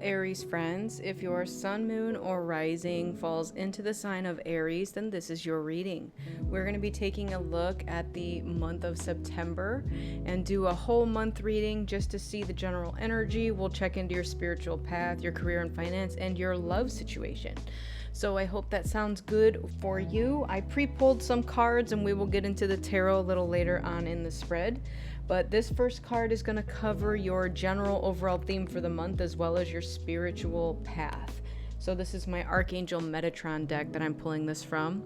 Aries friends. If your sun, moon, or rising falls into the sign of Aries, then this is your reading. We're going to be taking a look at the month of September and do a whole month reading just to see the general energy. We'll check into your spiritual path, your career and finance, and your love situation. So I hope that sounds good for you. I pre-pulled some cards and we will get into the tarot a little later on in the spread. But this first card is going to cover your general overall theme for the month as well as your spiritual path. So this is my Archangel Metatron deck that I'm pulling this from.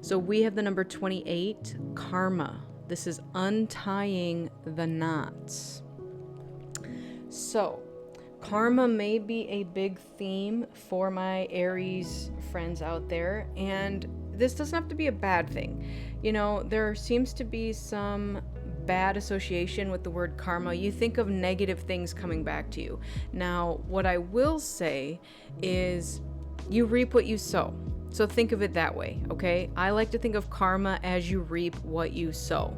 So we have the number 28, Karma. This is untying the knots. So karma may be a big theme for my Aries friends out there, and this doesn't have to be a bad thing. You know, there seems to be some bad association with the word karma. You think of negative things coming back to you. Now, what I will say is you reap what you sow. So think of it that way, okay? I like to think of karma as you reap what you sow.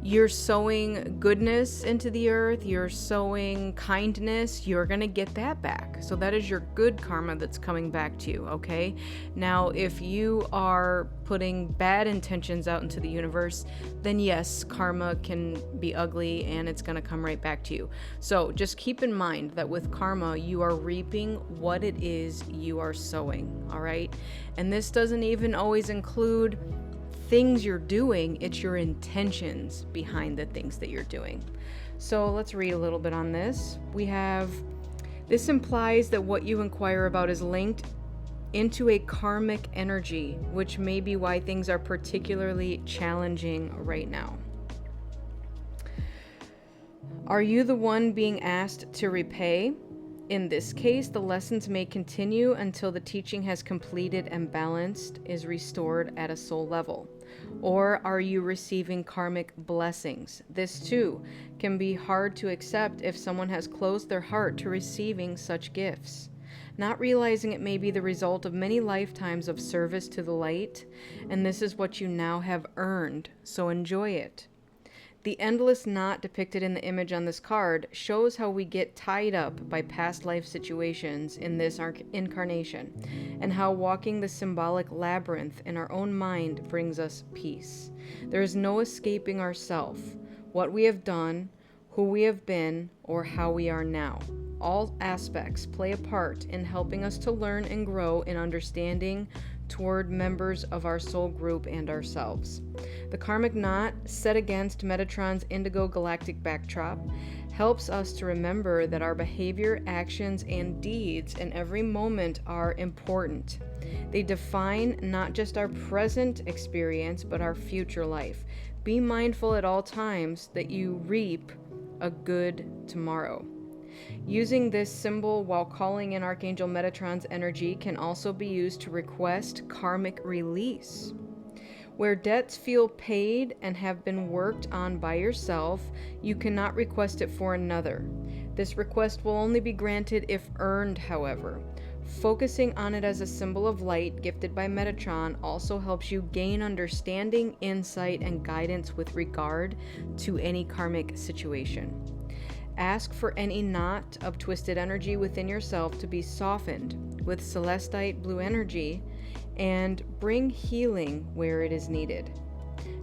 You're sowing goodness into the earth, you're sowing kindness, you're gonna get that back. So that is your good karma that's coming back to you, okay? Now, if you are putting bad intentions out into the universe, then yes, karma can be ugly and it's gonna come right back to you. So just keep in mind that with karma, you are reaping what it is you are sowing, all right? And this doesn't even always include things you're doing, it's your intentions behind the things that you're doing. So let's read a little bit on this. This implies that what you inquire about is linked into a karmic energy, which may be why things are particularly challenging right now. Are you the one being asked to repay? In this case, the lessons may continue until the teaching has completed and balanced is restored at a soul level. Or are you receiving karmic blessings? This too can be hard to accept if someone has closed their heart to receiving such gifts. Not realizing it may be the result of many lifetimes of service to the light, and this is what you now have earned, so enjoy it. The endless knot depicted in the image on this card shows how we get tied up by past life situations in this incarnation, and how walking the symbolic labyrinth in our own mind brings us peace. There is no escaping ourself, what we have done, who we have been, or how we are now. All aspects play a part in helping us to learn and grow in understanding toward members of our soul group and ourselves. The karmic knot, set against Metatron's indigo galactic backdrop, helps us to remember that our behavior, actions, and deeds in every moment are important. They define not just our present experience, but our future life. Be mindful at all times that you reap a good tomorrow. Using this symbol while calling in Archangel Metatron's energy can also be used to request karmic release. Where debts feel paid and have been worked on by yourself, you cannot request it for another. This request will only be granted if earned, however. Focusing on it as a symbol of light gifted by Metatron also helps you gain understanding, insight, and guidance with regard to any karmic situation. Ask for any knot of twisted energy within yourself to be softened with celestite blue energy and bring healing where it is needed.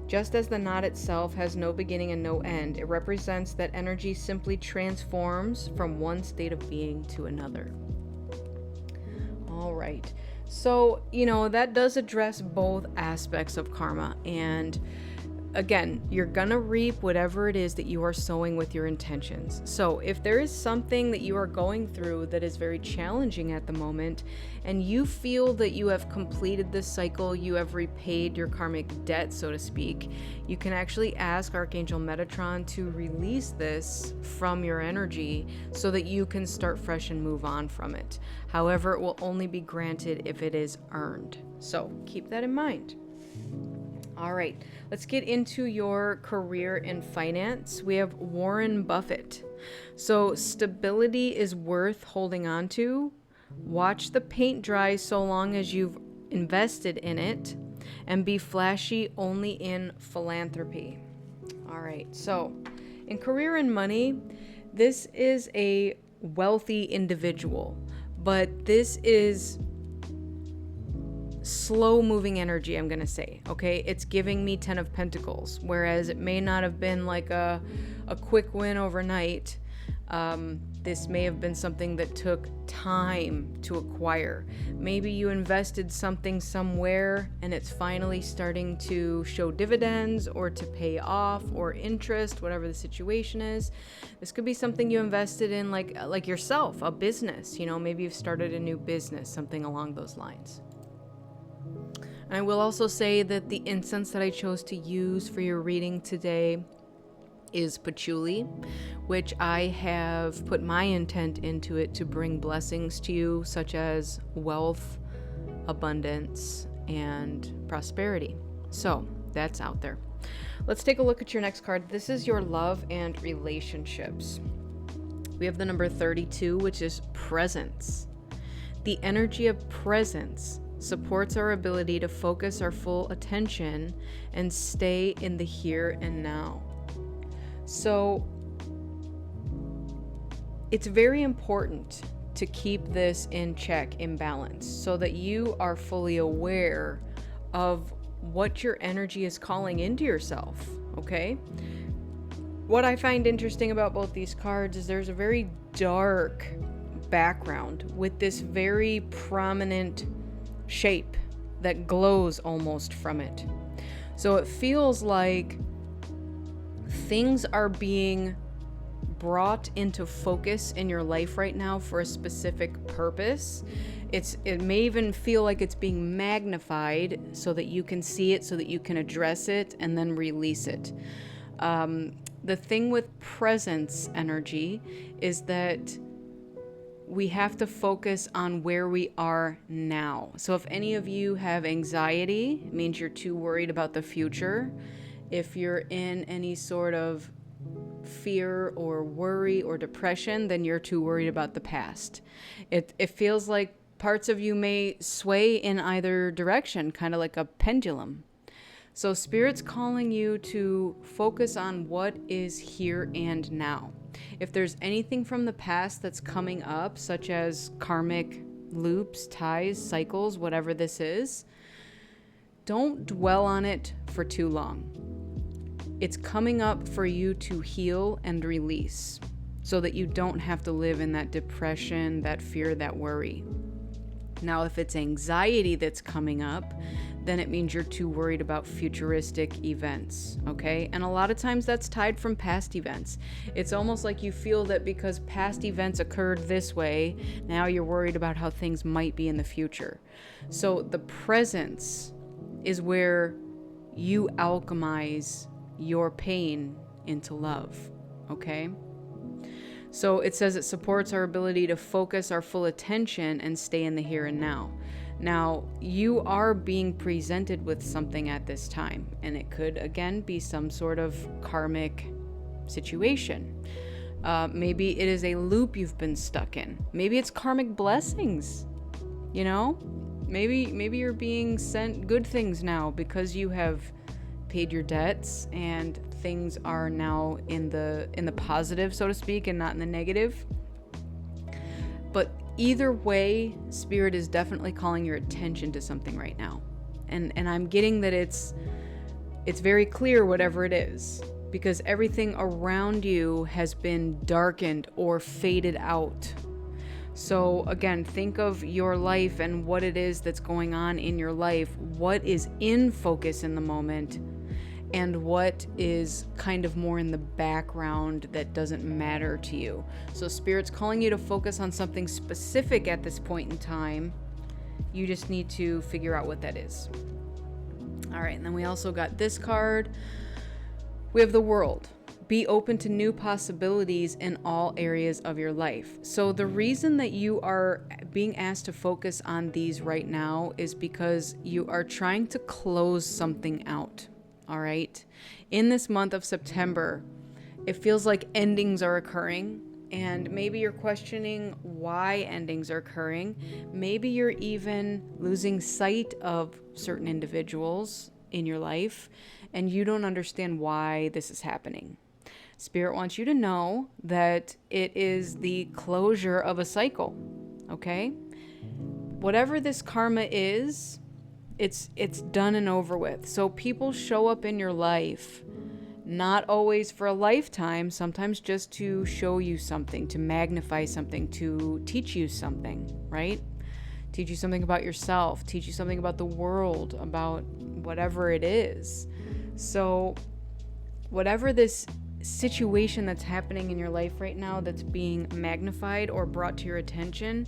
Just as the knot itself has no beginning and no end, it represents that energy simply transforms from one state of being to another. All right. So, that does address both aspects of karma. And again, you're gonna reap whatever it is that you are sowing with your intentions. So if there is something that you are going through that is very challenging at the moment, and you feel that you have completed this cycle, you have repaid your karmic debt, so to speak, you can actually ask Archangel Metatron to release this from your energy so that you can start fresh and move on from it. However, it will only be granted if it is earned. So keep that in mind. All right, let's get into your career and finance. We have Warren Buffett. So stability is worth holding on to. Watch the paint dry so long as you've invested in it, and be flashy only in philanthropy. All right, so in career and money, this is a wealthy individual, But this is slow moving energy, I'm gonna say. Okay, it's giving me 10 of Pentacles, whereas it may not have been like a quick win overnight. This may have been something that took time to acquire. Maybe you invested something somewhere and it's finally starting to show dividends or to pay off or interest, whatever the situation is. This could be something you invested in, like yourself, a business. Maybe you've started a new business, something along those lines. And I will also say that the incense that I chose to use for your reading today is patchouli, which I have put my intent into it to bring blessings to you, such as wealth, abundance, and prosperity. So that's out there. Let's take a look at your next card. This is your love and relationships. We have the number 32, which is presence. The energy of presence supports our ability to focus our full attention and stay in the here and now. So it's very important to keep this in check, in balance, so that you are fully aware of what your energy is calling into yourself, okay? What I find interesting about both these cards is there's a very dark background with this very prominent shape that glows almost from it. So it feels like things are being brought into focus in your life right now for a specific purpose. It may even feel like it's being magnified so that you can see it, so that you can address it and then release it. The thing with presence energy is that we have to focus on where we are now. So if any of you have anxiety, it means you're too worried about the future. If you're in any sort of fear or worry or depression, then you're too worried about the past. It feels like parts of you may sway in either direction, kind of like a pendulum. So Spirit's calling you to focus on what is here and now. If there's anything from the past that's coming up, such as karmic loops, ties, cycles, whatever this is, don't dwell on it for too long. It's coming up for you to heal and release so that you don't have to live in that depression, that fear, that worry. Now, if it's anxiety that's coming up, then it means you're too worried about futuristic events, okay? And a lot of times that's tied from past events. It's almost like you feel that because past events occurred this way, now you're worried about how things might be in the future. So the presence is where you alchemize your pain into love, okay? So it says it supports our ability to focus our full attention and stay in the here and now. Now, you are being presented with something at this time, and it could, again, be some sort of karmic situation. Maybe it is a loop you've been stuck in. Maybe it's karmic blessings, you know? Maybe you're being sent good things now because you have paid your debts and things are now in the positive, so to speak, and not in the negative. But either way, Spirit is definitely calling your attention to something right now. And I'm getting that it's very clear whatever it is, because everything around you has been darkened or faded out. So again, think of your life and what it is that's going on in your life, what is in focus in the moment, and what is kind of more in the background that doesn't matter to you. So Spirit's calling you to focus on something specific at this point in time. You just need to figure out what that is. All right, and then we also got this card. We have the World. Be open to new possibilities in all areas of your life. So the reason that you are being asked to focus on these right now is because you are trying to close something out. All right. In this month of September, it feels like endings are occurring, and maybe you're questioning why endings are occurring. Maybe you're even losing sight of certain individuals in your life, and you don't understand why this is happening. Spirit wants you to know that it is the closure of a cycle. okay? Whatever this karma is, it's done and over with. So people show up in your life not always for a lifetime, sometimes just to show you something, to magnify something, to teach you something, right? Teach you something about yourself, teach you something about the world, about whatever it is. So whatever this situation that's happening in your life right now that's being magnified or brought to your attention,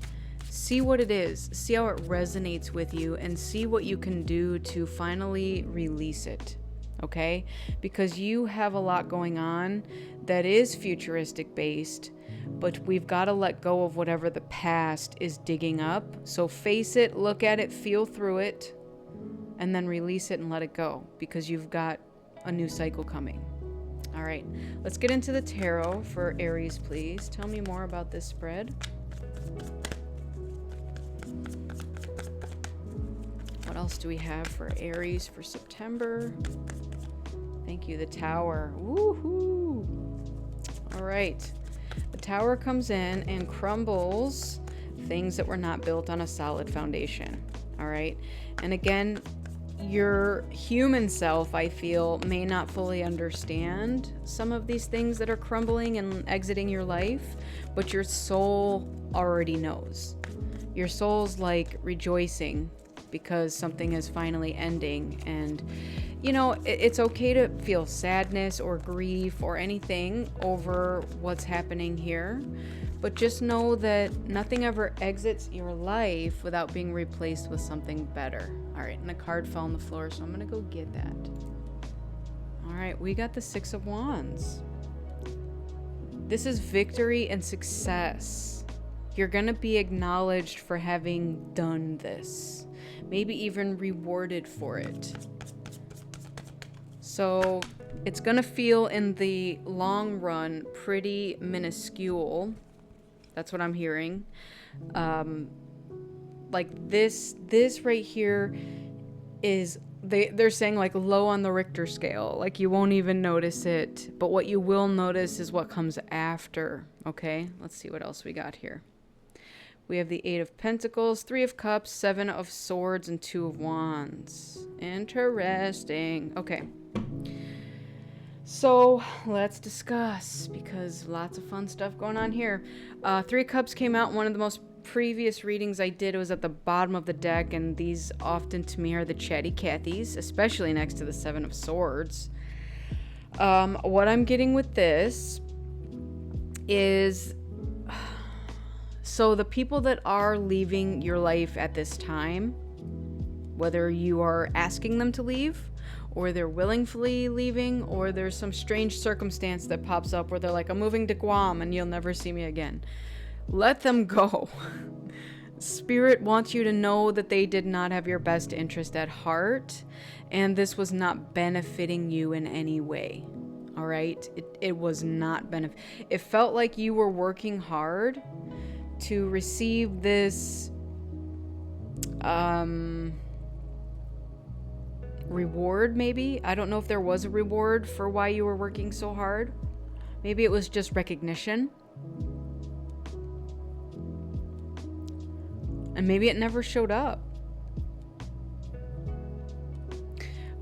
see what it is, see how it resonates with you, and see what you can do to finally release it, okay? Because you have a lot going on that is futuristic based, but we've got to let go of whatever the past is digging up. So face it, look at it, feel through it, and then release it and let it go, because you've got a new cycle coming. All right, let's get into the tarot for Aries, please. Tell me more about this spread. What else do we have for Aries for September? Thank you, the Tower. Woohoo! All right. The Tower comes in and crumbles things that were not built on a solid foundation. All right. And again, your human self, I feel, may not fully understand some of these things that are crumbling and exiting your life, but your soul already knows. Your soul's like rejoicing because something is finally ending. And, you know, it's okay to feel sadness or grief or anything over what's happening here, but just know that nothing ever exits your life without being replaced with something better. All right, and the card fell on the floor, so I'm gonna go get that. All right, we got the Six of Wands. This is victory and success. You're gonna be acknowledged for having done this, maybe even rewarded for it. So it's gonna feel in the long run pretty minuscule. That's what I'm hearing. Like this right here is, they're saying like low on the Richter scale. Like you won't even notice it, but what you will notice is what comes after. Okay, let's see what else we got here. We have the Eight of Pentacles, Three of Cups, Seven of Swords, and Two of Wands. Interesting. Okay. So let's discuss, because lots of fun stuff going on here. Three of Cups came out in one of the most previous readings I did. It was at the bottom of the deck, and these often to me are the chatty Cathys, especially next to the Seven of Swords. What I'm getting with this is, so the people that are leaving your life at this time, whether you are asking them to leave, or they're willingly leaving, or there's some strange circumstance that pops up where they're like, I'm moving to Guam and you'll never see me again. Let them go. Spirit wants you to know that they did not have your best interest at heart, and this was not benefiting you in any way. All right? It was not it felt like you were working hard to receive this reward, maybe. I don't know if there was a reward for why you were working so hard. Maybe it was just recognition. And maybe it never showed up.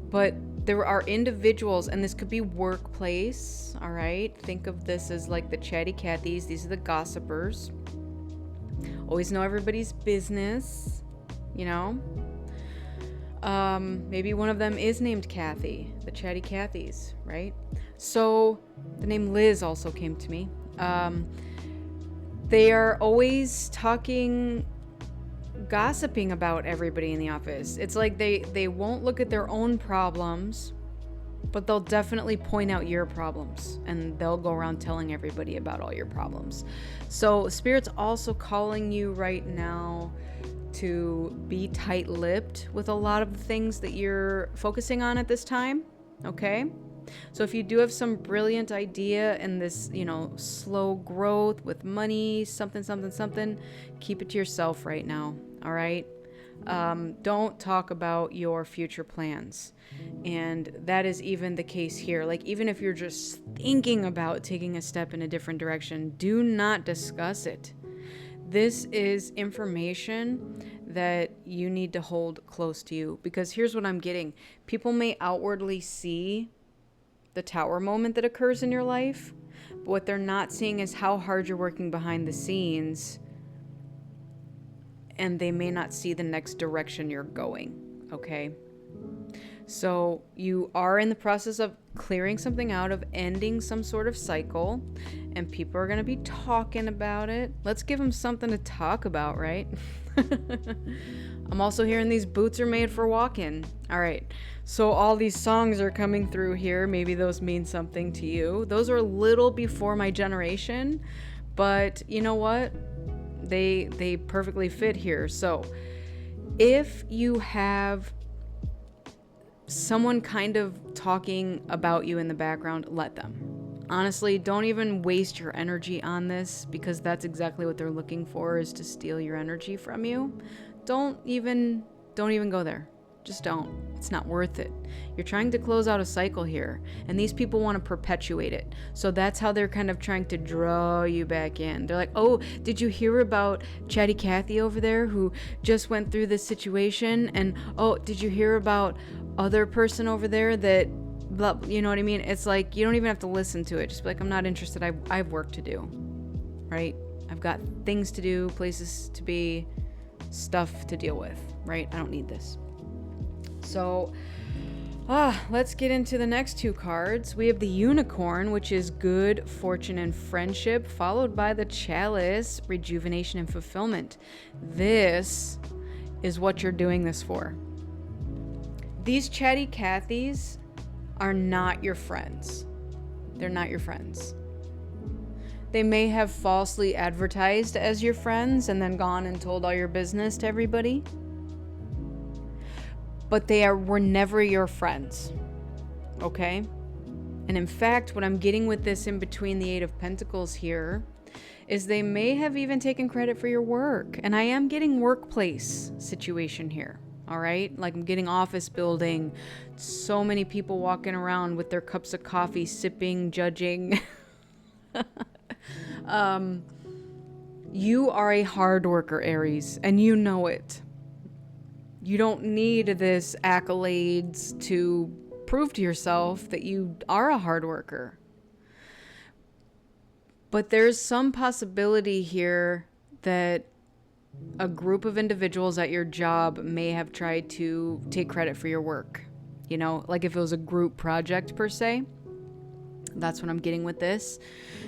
But there are individuals, and this could be workplace, all right? Think of this as like the chatty Cathys. These are the gossipers. Always know everybody's business, you know? Maybe one of them is named Kathy, the chatty Cathys, right? So the name Liz also came to me. They are always gossiping about everybody in the office. It's like they won't look at their own problems, but they'll definitely point out your problems, and they'll go around telling everybody about all your problems. So Spirit's also calling you right now to be tight-lipped with a lot of the things that you're focusing on at this time, okay? So if you do have some brilliant idea in this, you know, slow growth with money, something, keep it to yourself right now, all right? Don't talk about your future plans. And that is even the case here. Like, even if you're just thinking about taking a step in a different direction, do not discuss it. This is information that you need to hold close to you, because here's what I'm getting. People may outwardly see the tower moment that occurs in your life, but what they're not seeing is how hard you're working behind the scenes, and they may not see the next direction you're going, okay? So you are in the process of clearing something out, of ending some sort of cycle, and people are going to be talking about it. Let's give them something to talk about, right? I'm also hearing these boots are made for walking. All right. So all these songs are coming through here. Maybe those mean something to you. Those are a little before my generation, but you know what? They perfectly fit here. So if you have someone kind of talking about you in the background, let them. Honestly, don't even waste your energy on this, because that's exactly what they're looking for, is to steal your energy from you. Don't even go there. Just don't. It's not worth it. You're trying to close out a cycle here, and these people want to perpetuate it. So that's how they're kind of trying to draw you back in. They're like, oh, did you hear about Chatty Cathy over there who just went through this situation? And oh, did you hear about other person over there that, blah, you know what I mean? It's like, you don't even have to listen to it. Just be like, I'm not interested. I have work to do, right? I've got things to do, places to be, stuff to deal with, right? I don't need this. So, let's get into the next two cards. We have the Unicorn, which is good fortune and friendship, followed by the Chalice, rejuvenation and fulfillment. This is what you're doing this for. These Chatty Cathys are not your friends. They're not your friends. They may have falsely advertised as your friends and then gone and told all your business to everybody. But were never your friends, okay? And in fact, what I'm getting with this in between the Eight of Pentacles here is they may have even taken credit for your work. And I am getting workplace situation here, all right? Like I'm getting office building, so many people walking around with their cups of coffee, sipping, judging. You are a hard worker, Aries, and you know it. You don't need this accolades to prove to yourself that you are a hard worker. But there's some possibility here that a group of individuals at your job may have tried to take credit for your work. You know, like if it was a group project per se. That's what I'm getting with this.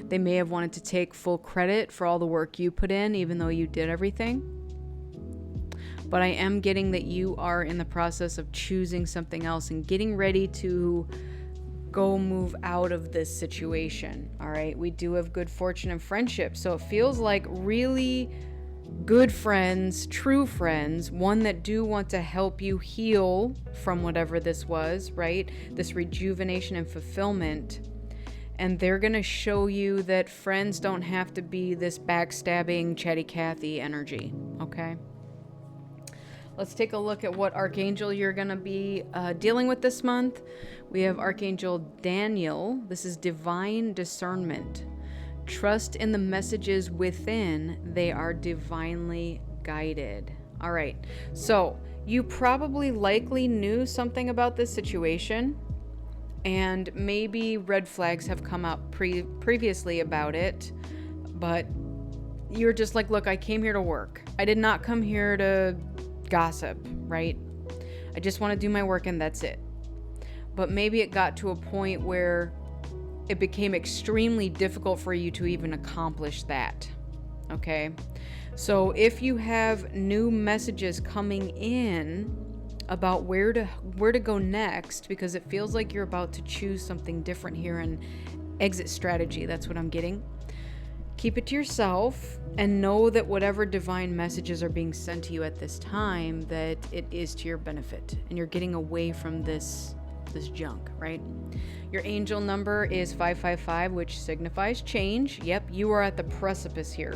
They may have wanted to take full credit for all the work you put in, even though you did everything. But I am getting that you are in the process of choosing something else and getting ready to go move out of this situation. All right. We do have good fortune and friendship. So it feels like really good friends, true friends, one that do want to help you heal from whatever this was, right? This rejuvenation and fulfillment. And they're going to show you that friends don't have to be this backstabbing, Chatty Cathy energy. Okay. Let's take a look at what archangel you're going to be dealing with this month. We have Archangel Daniel. This is divine discernment. Trust in the messages within. They are divinely guided. All right. So you probably likely knew something about this situation, and maybe red flags have come up previously about it, but you're just like, look, I came here to work. I did not come here to gossip, right? I just want to do my work and that's it. But maybe it got to a point where it became extremely difficult for you to even accomplish that. Okay? So if you have new messages coming in about where to go next, because it feels like you're about to choose something different here, and exit strategy, that's what I'm getting. Keep it to yourself and know that whatever divine messages are being sent to you at this time, that it is to your benefit and you're getting away from this junk, right? Your angel number is 555, which signifies change. Yep, you are at the precipice here.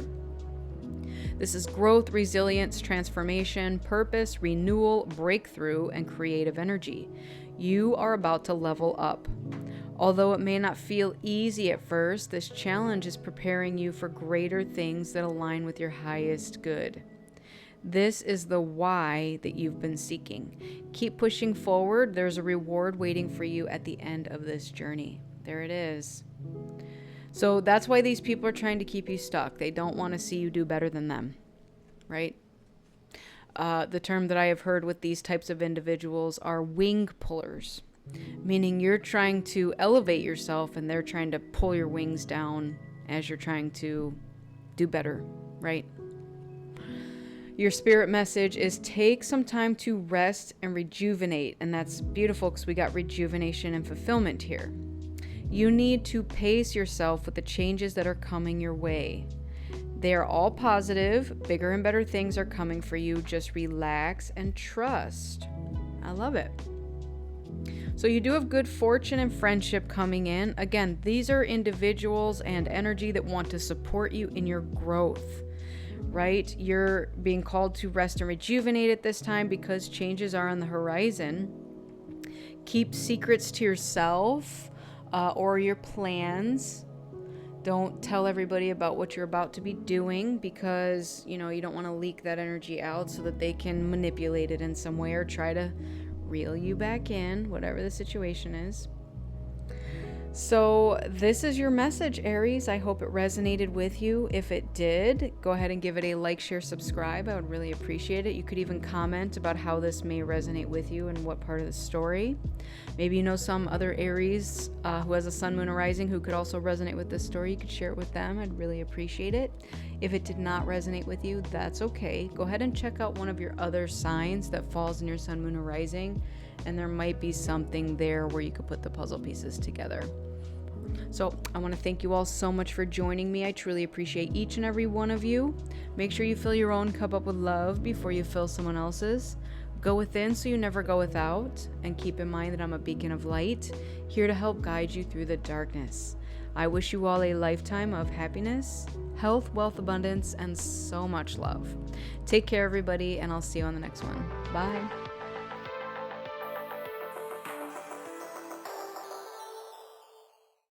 This is growth, resilience, transformation, purpose, renewal, breakthrough, and creative energy. You are about to level up. Although it may not feel easy at first, this challenge is preparing you for greater things that align with your highest good. This is the why that you've been seeking. Keep pushing forward. There's a reward waiting for you at the end of this journey. There it is. So that's why these people are trying to keep you stuck. They don't want to see you do better than them, right? The term that I have heard with these types of individuals are wing pullers, meaning you're trying to elevate yourself and they're trying to pull your wings down as you're trying to do better, right? Your spirit message is take some time to rest and rejuvenate. And that's beautiful because we got rejuvenation and fulfillment here. You need to pace yourself with the changes that are coming your way. They are all positive. Bigger and better things are coming for you. Just relax and trust. I love it. So you do have good fortune and friendship coming in. Again, these are individuals and energy that want to support you in your growth. Right? You're being called to rest and rejuvenate at this time because changes are on the horizon. Keep secrets to yourself or your plans. Don't tell everybody about what you're about to be doing because, you don't want to leak that energy out so that they can manipulate it in some way or try to reel you back in, whatever the situation is. So this is your message, Aries. I hope it resonated with you. If it did, go ahead and give it a like, share, subscribe. I would really appreciate it. You could even comment about how this may resonate with you and what part of the story. Maybe you know some other Aries who has a sun, moon, or rising who could also resonate with this story. You could share it with them. I'd really appreciate it. If it did not resonate with you, that's okay. Go ahead and check out one of your other signs that falls in your sun, moon, or rising, and there might be something there where you could put the puzzle pieces together. So I want to thank you all so much for joining me. I truly appreciate each and every one of you. Make sure you fill your own cup up with love before you fill someone else's. Go within so you never go without. And keep in mind that I'm a beacon of light, here to help guide you through the darkness. I wish you all a lifetime of happiness, health, wealth, abundance, and so much love. Take care, everybody, and I'll see you on the next one. Bye.